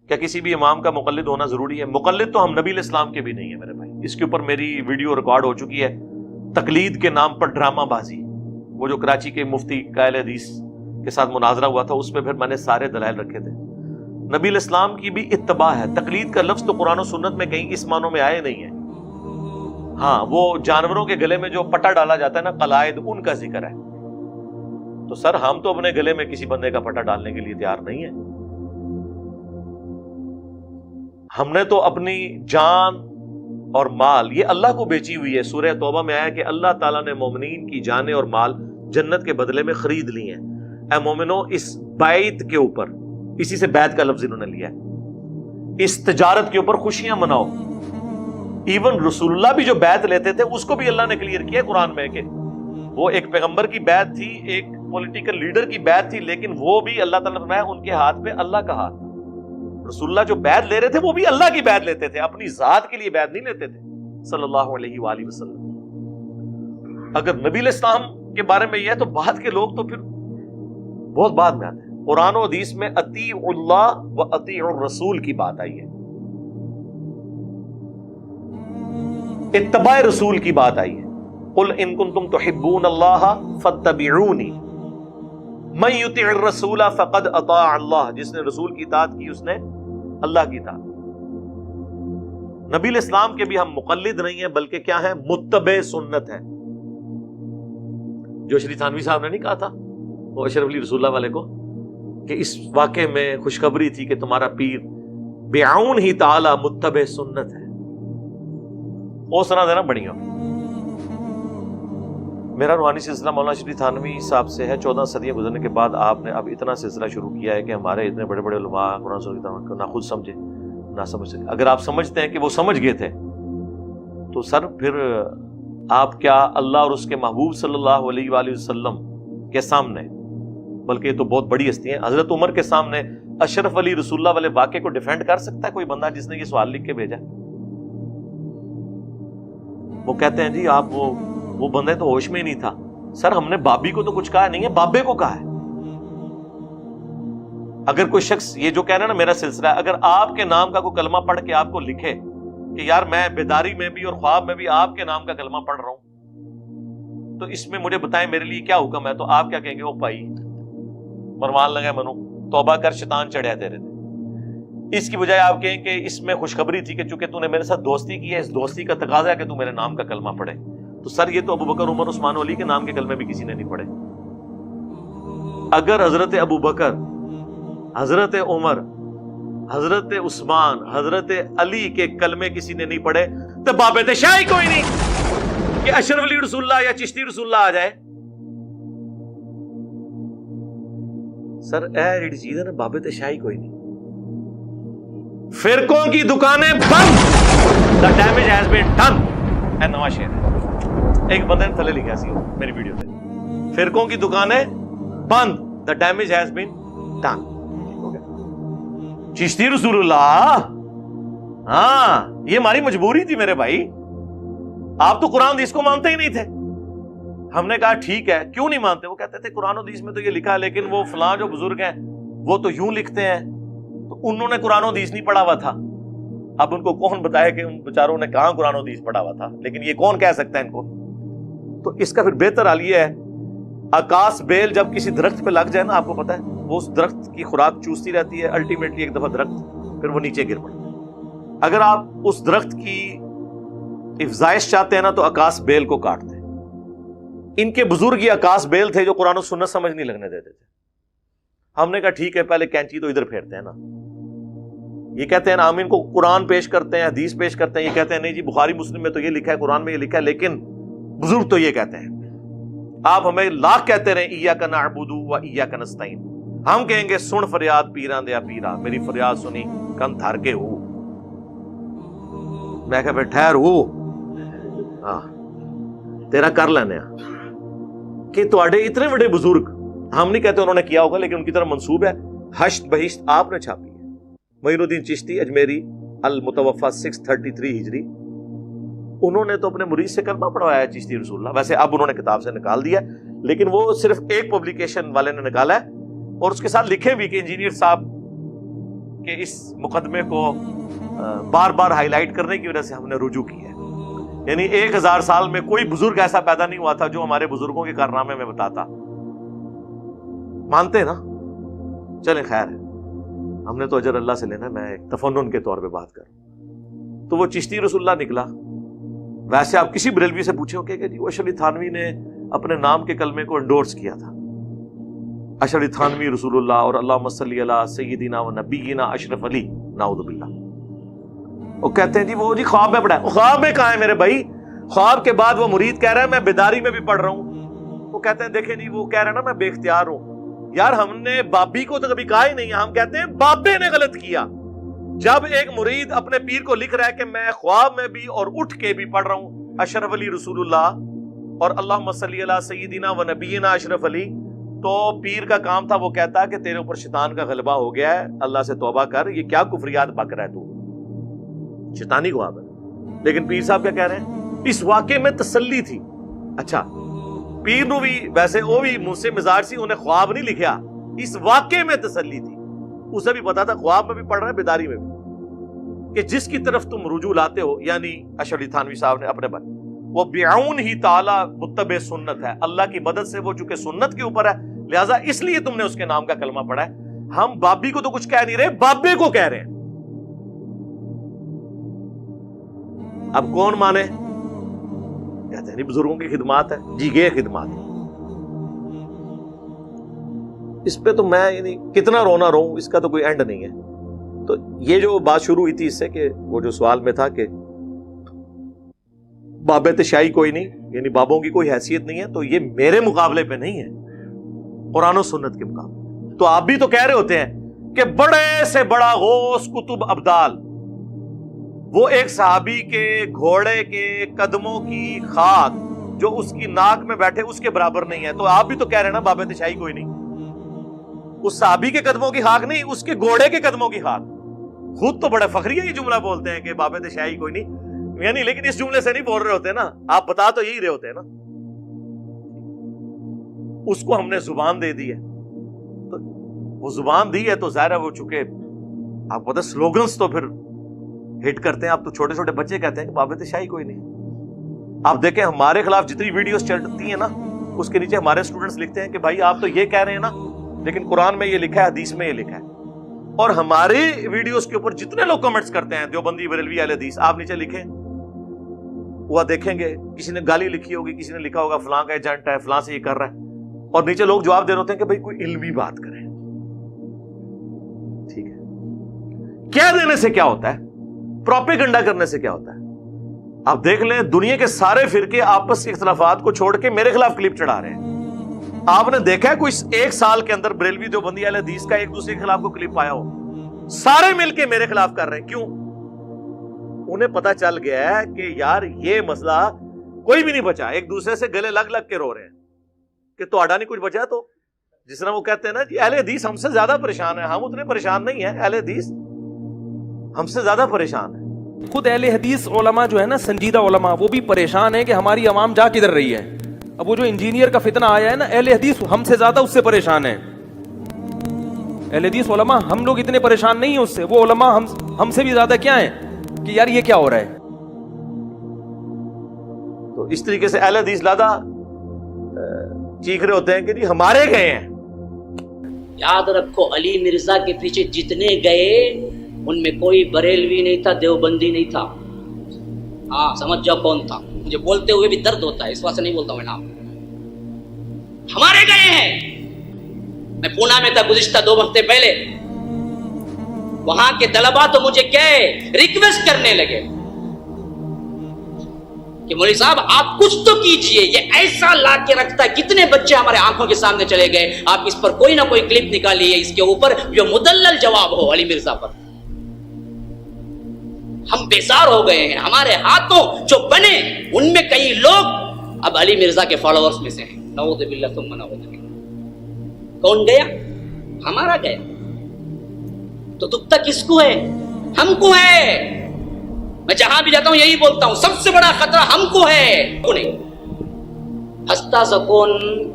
کیا کسی بھی امام کا مقلد ہونا ضروری ہے؟ مقلد تو ہم نبی علیہ السلام کے بھی نہیں ہیں میرے بھائی. اس کے اوپر میری ویڈیو ریکارڈ ہو چکی ہے، تقلید کے نام پر ڈرامہ بازی. وہ جو کراچی کے مفتی قائل حدیث کے ساتھ مناظرہ ہوا تھا، اس میں پھر میں نے سارے دلائل رکھے تھے. نبی علیہ السلام کی بھی اتباع ہے. تقلید کا لفظ تو قرآن و سنت میں کہیں اس معنوں میں آئے نہیں ہے. ہاں، وہ جانوروں کے گلے میں جو پٹا ڈالا جاتا ہے نا، قلائد، ان کا ذکر ہے. تو سر ہم تو اپنے گلے میں کسی بندے کا پٹا ڈالنے کے لیے تیار نہیں ہے. ہم نے تو اپنی جان اور مال یہ اللہ کو بیچی ہوئی ہے. سورہ توبہ میں آیا کہ اللہ تعالیٰ نے مومنین کی جانیں اور مال جنت کے بدلے میں خرید لی ہیں. اے مومنو، اس بیعت کے اوپر، اسی سے بیعت کا لفظ انہوں نے لیا ہے، اس تجارت کے اوپر خوشیاں مناؤ. ایون رسول اللہ بھی جو بیعت لیتے تھے اس کو بھی اللہ نے کلیئر کیا قرآن میں کہ وہ ایک پیغمبر کی بیعت تھی، ایک پولیٹیکل لیڈر کی بیعت تھی، لیکن وہ بھی اللہ تعالیٰ نے فرمایا ان کے ہاتھ میں اللہ کا ہاتھ. رسول اللہ جو بیعت لے رہے تھے وہ بھی اللہ کی بیعت لیتے تھے، اپنی ذات کے لیے بیعت نہیں لیتے تھے صلی اللہ علیہ وآلہ وسلم. اگر نبی علیہ السلام کے بارے میں یہ ہے تو بعد کے لوگ تو پھر بہت بعد میں آتے ہیں. قرآن و حدیث میں اطیع اللہ و اطیع الرسول کی بات آئی ہے، اتباع رسول کی بات آئی ہے. قل ان کنتم تحبون اللہ فاتبعونی من یطع الرسول فقد اطاع اللہ. جس نے رسول کی اطاعت کی اس نے اللہ کی اطاعت. نبی علیہ السلام کے بھی ہم مقلد نہیں ہیں بلکہ کیا ہیں؟ متبع سنت ہیں. جو شری تھانوی صاحب نے نہیں کہا تھا وہ اشرف علی رسول اللہ والے کو کہ اس واقعے میں خوشخبری تھی کہ تمہارا پیر بعون ہی تعالی متبع سنت ہے. وہ سنا دینا بڑی ہو. میرا روحانی سلسلہ مولانا شریف تھانوی صاحب سے ہے. 14 صدیاں گزرنے کے بعد آپ نے اب اتنا سلسلہ شروع کیا ہے کہ ہمارے اتنے بڑے بڑے علماء قرآن سنت کو نہ خود سمجھے نہ سمجھ سکے. اگر آپ سمجھتے ہیں کہ وہ سمجھ گئے تھے تو سر پھر آپ کیا اللہ اور اس کے محبوب صلی اللہ علیہ وآلہ وسلم کے سامنے، بلکہ یہ تو بہت بڑی ہستی ہیں، حضرت عمر کے سامنے اشرف علی رسول اللہ والے واقعے کو ڈیفینڈ کر سکتا ہے کوئی بندہ جس نے یہ سوال لکھ کے بھیجا؟ وہ کہتے ہیں جی آپ وہ بندے تو ہوش میں ہی نہیں تھا. سر ہم نے بابی کو تو کچھ کہا نہیں ہے، بابے کو کہا ہے. اگر کوئی شخص یہ جو کہہ رہا ہے نا میرا سلسلہ ہے، اگر آپ کے نام کا کوئی کلمہ پڑھ کے آپ کو لکھے کہ یار میں بیداری میں بھی اور خواب میں بھی آپ کے نام کا کلمہ پڑھ رہا ہوں، تو اس میں مجھے بتائیں میرے لیے کیا حکم ہے؟ تو آپ کیا کہیں گے؟ وہ بھائی مروان لگے منو، توبہ کر، شیطان چڑھیا تیرے تھے. اس کی بجائے آپ کہیں کہ اس میں خوشخبری تھی کہ چونکہ تو نے میرے ساتھ دوستی کی ہے، اس دوستی کا تقاضا ہے کہ تو میرے نام کا کلمہ پڑھے. تو سر یہ تو ابو بکر، عمر، عثمان و علی کے نام کے کلمے بھی کسی نے نہیں پڑھے. اگر حضرت ابو بکر، حضرت عمر، حضرت عثمان، حضرت علی کے کلمے کسی نے نہیں پڑھے تو بابت شاہی کوئی نہیں کہ اشرف علی رسول اللہ یا چشتی رسول اللہ آ جائے. سر ایڈ چیز ہے نا، بابت شاہی کوئی نہیں. فرقوں کی دکانیں بند، the damage has been done. اے نواز شہر ہے، ایک بندے نے تھلے لکھا سی میری ویڈیو پہ، فرقوں کی دکانیں بند، the damage has been done. Chishti رسول اللہ، ہاں یہ ہماری مجبوری تھی میرے بھائی. آپ تو قرآن حدیث کو مانتے ہی نہیں تھے. ہم نے کہا ٹھیک ہے، کیوں نہیں مانتے؟ وہ کہتے تھے قرآن حدیث میں تو یہ لکھا ہے، لیکن وہ فلاں جو بزرگ ہیں وہ تو یوں لکھتے ہیں، تو انہوں نے قرآن حدیث نہیں پڑھا ہوا تھا. اب ان کو کون بتائے کہ ان بیچاروں نے کہاں قرآن حدیث پڑھا ہوا تھا؟ لیکن یہ کون کہہ سکتا ہے ان کو؟ تو اس کا پھر بہتر حال یہ ہے، آکاش بیل جب کسی درخت پہ لگ جائے نا، آپ کو پتا ہے وہ اس درخت کی خوراک چوستی رہتی ہے، الٹیمیٹلی ایک دفعہ درخت پھر وہ نیچے گر پڑتا ہے. اگر آپ اس درخت کی افزائش چاہتے ہیں نا تو آکاش بیل کو کاٹ دیں. ان کے بزرگ یہ آکاش بیل تھے جو قرآن و سنت سمجھ نہیں لگنے دیتے تھے. ہم نے کہا ٹھیک ہے، پہلے کینچی تو ادھر پھیرتے ہیں نا. یہ کہتے ہیں نا ہم ان کو قرآن پیش کرتے ہیں، حدیث پیش کرتے ہیں، یہ کہتے ہیں نہیں جی بخاری مسلم میں تو یہ لکھا ہے، قرآن میں یہ لکھا ہے، لیکن بزرگ تو یہ کہتے ہیں. آپ ہمیں لاکھ کہتے رہے ایاک نعبد و ایاک نستعین، ہم کہیں گے سن فریاد پیراں دیا پیرا، میری فریاد سنی کن تھر کے ہو. میں کہا پھر ٹھہر ہو، ہاں تیرا کر لینے کہ تواڈے اتنے بڑے بزرگ، ہم نہیں کہتے انہوں نے کیا ہوگا لیکن ان کی طرف منسوب ہے، حشت بہشت آپ نے چھاپی ہے. معین الدین چشتی اجمیری المتوفا 633 ہجری، انہوں نے تو اپنے مرید سے کلمہ پڑھوایا ہے چشتی رسول اللہ. ویسے اب انہوں نے کتاب سے نکال دیا لیکن وہ صرف ایک پبلیکیشن والے نے نکالا ہے، اور اس کے ساتھ لکھے بھی کہ انجینئر صاحب کہ اس مقدمے کو بار بار ہائی لائٹ کرنے کی وجہ سے ہم نے رجوع کی ہے. یعنی 1000 سال میں کوئی بزرگ ایسا پیدا نہیں ہوا تھا جو ہمارے بزرگوں کے کارنامے میں بتاتا. مانتے نا؟ چلیں خیر ہے, ہم نے تو اجر اللہ سے لینا. میں ایک تفنن کے طور پہ بات کروں تو وہ چشتی رسول اللہ نکلا. ویسے آپ کسی بریلوی سے پوچھیں کہ جی وہ اشرف علی تھانوی نے اپنے نام کے کلمے کو انڈورس کیا تھا, اشرف علی تھانوی رسول اللہ اور اللہم صلی علی سیدنا و نبینا اشرف علی, نعوذ باللہ. وہ کہتے ہیں جی وہ جی خواب میں پڑھا ہے. خواب میں کہاں ہے میرے بھائی؟ خواب کے بعد وہ مرید کہہ رہا ہے میں بیداری میں بھی پڑھ رہا ہوں. وہ کہتے ہیں دیکھیں جی وہ کہہ رہا ہے نا میں بے اختیار ہوں. یار ہم نے بابی کو تو کبھی کہا ہی نہیں, ہم کہتے ہیں بابے نے غلط کیا. جب ایک مرید اپنے پیر کو لکھ رہا ہے کہ میں خواب میں بھی اور اٹھ کے بھی پڑھ رہا ہوں اشرف علی رسول اللہ اور اللہم صلی علی سیدنا و نبینا اشرف علی, تو پیر کا کام تھا وہ کہتا کہ تیرے اوپر شیطان کا غلبہ ہو گیا ہے, اللہ سے توبہ کر, یہ کیا کفریات بک رہا ہے تو, شیطانی خواب ہے. لیکن پیر صاحب کیا کہہ رہے ہیں؟ اس واقعے میں تسلی تھی. اچھا پیر نو بھی ویسے وہ بھی مجھ سے مزاج سی, انہیں خواب نہیں لکھیا, اس واقعے میں تسلی تھی. اسے بھی پتا تھا خواب میں بھی پڑھ رہا ہے بیداری میں بھی, کہ جس کی طرف تم رجوع لاتے ہو یعنی اشرف علی تھانوی صاحب نے اپنے بن, وہ بعون ہی تعالی متبع سنت ہے, اللہ کی مدد سے وہ چونکہ سنت کے اوپر ہے لہذا اس لیے تم نے اس کے نام کا کلمہ پڑھا ہے. ہم بابی کو تو کچھ کہہ نہیں رہے, بابے کو کہہ رہے ہیں. اب کون مانے؟ کہتے ہیں نہیں بزرگوں کی خدمات ہے. جی یہ خدمات ہے, اس پہ تو میں یعنی کتنا رونا رہوں, اس کا تو کوئی اینڈ نہیں ہے. تو یہ جو بات شروع ہوئی تھی اس سے کہ وہ جو سوال میں تھا کہ باب تشائی کوئی نہیں, یعنی بابوں کی کوئی حیثیت نہیں ہے, تو یہ میرے مقابلے پہ نہیں ہے, قرآن و سنت کے مقابلے. تو آپ بھی تو کہہ رہے ہوتے ہیں کہ بڑے سے بڑا غوث قطب ابدال, وہ ایک صحابی کے گھوڑے کے قدموں کی خاک جو اس کی ناک میں بیٹھے اس کے برابر نہیں ہے. تو آپ بھی تو کہہ رہے ہیں نا باب تشائی کوئی نہیں, اس صحابی کے قدموں کی خاک نہیں, اس کے گھوڑے کے قدموں کی خاک. خود تو بڑے فخریہ یہ جملہ بولتے ہیں کہ باب تشائی کوئی نہیں, یعنی لیکن اس جملے سے نہیں بول رہے ہوتے نا, آپ بتا تو یہی رہے ہوتے ہیں نا. اس کو ہم نے زبان دے دی ہے, تو وہ زبان دی ہے تو ظاہر ہے وہ چونکہ آپ کو پتا سلوگنز تو پھر ہٹ کرتے ہیں. آپ تو چھوٹے چھوٹے بچے کہتے ہیں کہ باب تشائی کوئی نہیں. آپ دیکھیں ہمارے خلاف جتنی ویڈیوز چلتی ہیں نا اس کے نیچے ہمارے اسٹوڈنٹس لکھتے ہیں کہ بھائی آپ تو یہ کہہ رہے ہیں نا لیکن قرآن میں یہ لکھا ہے, حدیث میں یہ لکھا ہے. اور ہماری ویڈیوز کے اوپر جتنے لوگ کمنٹس کرتے ہیں دیوبندی بریلوی اہل حدیث, آپ نیچے لکھیں وہ دیکھیں گے کسی نے گالی لکھی ہوگی, کسی نے لکھا ہوگا فلاں کا ایجنٹ ہے, فلاں سے یہ کر رہا ہے, اور نیچے لوگ جواب دے رہے ہوتے ہیں کہ بھائی کوئی علمی بات کریں. ٹھیک ہے, کیا دینے سے کیا ہوتا ہے, پروپیگنڈا کرنے سے کیا ہوتا ہے. آپ دیکھ لیں دنیا کے سارے فرقے آپس کے اختلافات کو چھوڑ کے میرے خلاف کلپ چڑھا رہے ہیں. آپ نے دیکھا ہے کوئی ایک سال کے اندر بریلوی دیوبندی اہل حدیث کا ایک دوسرے کے خلاف کو کلپ آیا ہو؟ سارے مل کے میرے خلاف کر رہے ہیں. کیوں؟ انہیں پتا چل گیا ہے کہ یار یہ مسئلہ کوئی بھی نہیں بچا, ایک دوسرے سے گلے لگ لگ کے رو رہے ہیں کہ توڑا نہیں کچھ بچا. تو جس طرح وہ کہتے ہیں نا جی اہل حدیث ہم سے زیادہ پریشان ہیں, ہم اتنے پریشان نہیں ہیں, اہل حدیث ہم سے زیادہ پریشان ہیں. خود اہل حدیث علماء جو ہے نا, سنجیدہ علماء, وہ بھی پریشان ہیں کہ ہماری عوام جا کدھر رہی ہے. اب وہ جو انجینئر کا فتنہ آیا ہے نا, اہل حدیث ہم سے زیادہ اس سے پریشان ہیں. اہل حدیث علماء ہم لوگ اتنے پریشان نہیں ہیں اس سے, وہ علماء ہم سے بھی زیادہ کیا ہیں کہ یار یہ کیا ہو رہا ہے. تو اس طریقے سے اہل حدیث لادہ چیخ رہے ہوتے ہیں کہ جی ہمارے گئے ہیں. یاد رکھو علی مرزا کے پیچھے جتنے گئے ان میں کوئی بریلوی نہیں تھا, دیوبندی نہیں تھا. ہاں سمجھ جاؤ کون تھا. مجھے بولتے ہوئے بھی درد ہوتا ہے, اس واسطے نہیں بولتا ہوں میں نام. ہمارے گئے ہیں. میں پونا میں تھا گزشتہ 2 ہفتے پہلے, وہاں کے طلباء تو مجھے کہے ریکویسٹ کرنے لگے کہ مولوی صاحب آپ کچھ تو کیجئے, یہ ایسا لا کے رکھتا ہے, کتنے بچے ہمارے آنکھوں کے سامنے چلے گئے, آپ اس پر کوئی نہ کوئی کلپ نکالیے اس کے اوپر جو مدلل جواب ہو علی مرزا پر. ہم بیزار ہو گئے ہیں, ہمارے ہاتھوں جو بنے ان میں کئی لوگ اب علی مرزا کے فالوورز میں سے ہیں. نعوذ باللہ ثم نعوذ باللہ. کون گیا؟ ہمارا گیا. تو دکھ تک کس کو ہے؟ ہم کو ہے. میں جہاں بھی جاتا ہوں یہی بولتا ہوں, سب سے بڑا خطرہ ہم کو ہے, کو نہیں. پھنستا سکون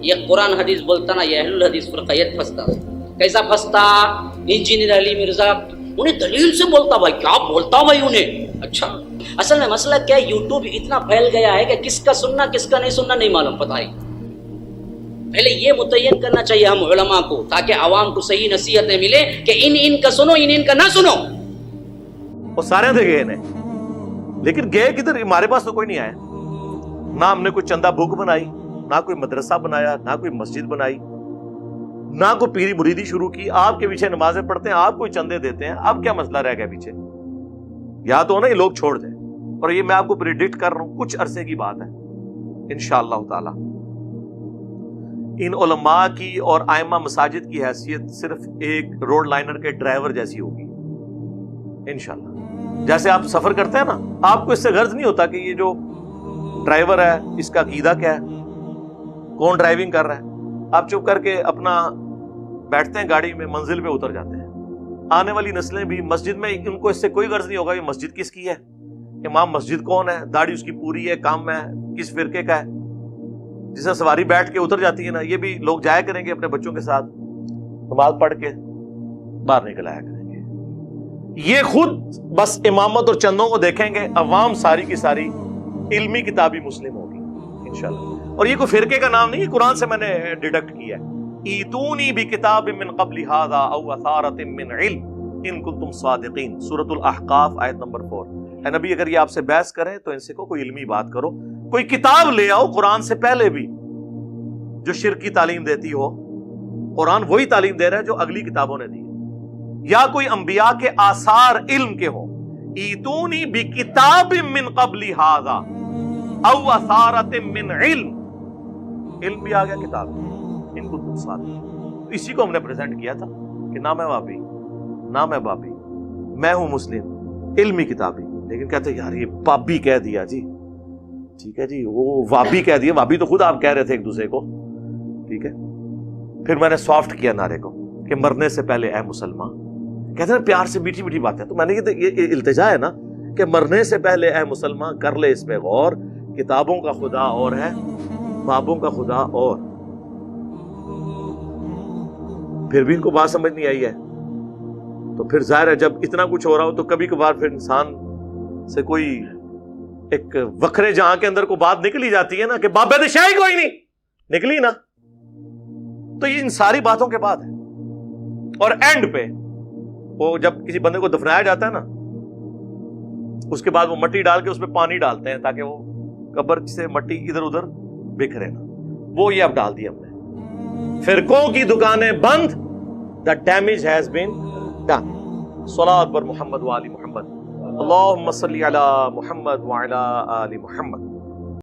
یہ قرآن حدیث بولتا نا, یہ اہل الحدیث فرقہ یہ پھنستا. کیسا پھنستا؟ انجینئر علی مرزا انہیں دلیل سے بولتا بھائی، کیا بولتا بھائی انہیں. اچھا اصل میں مسئلہ کیا ہے، یوٹیوب اتنا پھیل گیا ہے کہ کس کا سننا کس کا نہیں سننا نہیں معلوم. پتہ ہی پہلے یہ متعین کرنا چاہیے ہم علماء کو، تاکہ عوام کو صحیح نصیحتیں ملے کہ ان کا سنو، ان کا نہ سنو. وہ سارے تھے گئے نے، لیکن گئے کدھر؟ ہمارے پاس تو کوئی نہیں آیا. نہ ہم نے کوئی چندہ بک بنائی، نہ کوئی مدرسہ بنایا، نہ کوئی مسجد بنائی، نہ کوئی پیری مریدی شروع کی. آپ کے پیچھے نمازیں پڑھتے ہیں، آپ کوئی چندے دیتے ہیں. اب کیا مسئلہ رہ گیا پیچھے؟ یا تو نا یہ لوگ چھوڑ دیں. اور یہ میں آپ کو پریڈکٹ کر رہا ہوں، کچھ عرصے کی بات ہے انشاءاللہ تعالی. ان علماء کی اور ائمہ مساجد کی حیثیت صرف ایک روڈ لائنر کے ڈرائیور جیسی ہوگی انشاءاللہ. جیسے آپ سفر کرتے ہیں نا، آپ کو اس سے غرض نہیں ہوتا کہ یہ جو ڈرائیور ہے اس کا عقیدہ کیا ہے، کون ڈرائیونگ کر رہا ہے. آپ چپ کر کے اپنا بیٹھتے ہیں گاڑی میں، منزل پہ اتر جاتے ہیں. آنے والی نسلیں بھی مسجد میں ان کو اس سے کوئی غرض نہیں ہوگا یہ مسجد کس کی ہے، امام مسجد کون ہے، داڑھی اس کی پوری ہے، کام ہے کس فرقے کا ہے. جسے سواری بیٹھ کے اتر جاتی ہے نا، یہ بھی لوگ جایا کریں گے اپنے بچوں کے ساتھ نماز پڑھ کے باہر نکل آیا کریں گے. یہ خود بس امامت اور چندوں کو دیکھیں گے، عوام ساری کی ساری علمی کتابی مسلم ہوگی انشاءاللہ. اور یہ کوئی فرقے کا نام نہیں، یہ قرآن سے میں نے ڈیڈکٹ کیا ہے. ایتونی بکتاب من قبل ھذا او اثارۃ من علم ان کنتم صادقین، سورۃ الاحقاف آیت نمبر 4. اے نبی اگر یہ آپ سے بحث کریں تو ان سے کوئی علمی بات کرو، کوئی کتاب لے آؤ قرآن سے پہلے بھی جو شرک کی تعلیم دیتی ہو. قرآن وہی تعلیم دے رہا ہے جو اگلی کتابوں نے دی، یا کوئی انبیاء کے آثار علم کے ہوں. ایتونی بکتاب من قبل ھذا او اثارۃ من علم، علم بھی آ گیا کتاب ان کو تم ساتھ. تو اسی کو ہم نے پریزنٹ کیا تھا کہ نہ میں وابی نہ میں بابی، میں ہوں مسلم علمی کتابی. لیکن کہتے یار یہ بابی کہہ دیا جی، ٹھیک ہے جی، وہ وابی کہہ دیا. وابی تو خود آپ کہہ رہے تھے ایک دوسرے کو، ٹھیک ہے. پھر میں نے سافٹ کیا نعرے کو کہ مرنے سے پہلے اے مسلمان. کہتے ہیں پیار سے میٹھی میٹھی باتیں. تو میں نے یہ التجا ہے نا کہ مرنے سے پہلے اے مسلمان کر لے اس پہ غور، کتابوں کا خدا اور ہے، بابوں کا خدا اور. پھر بھی ان کو بات سمجھ نہیں آئی ہے. تو پھر ظاہر ہے جب اتنا کچھ ہو رہا ہو تو کبھی کبھار پھر انسان سے کوئی ایک وکھرے جہاں کے اندر کو بات نکلی جاتی ہے نا کہ بابے دے شاہی کوئی نہیں نکلی نا. تو یہ ان ساری باتوں کے بعد ہے. اور اینڈ پہ وہ جب کسی بندے کو دفنایا جاتا ہے نا، اس کے بعد وہ مٹی ڈال کے اس میں پانی ڈالتے ہیں تاکہ وہ قبر سے مٹی ادھر ادھر بکھرے نا. وہ یہ اب ڈال دیا ہم نے. فرقوں کی دکانیں بند، the damage has been done. صلاۃ پر محمد و آل محمد، اللہم صلی علی محمد وعلی آل محمد.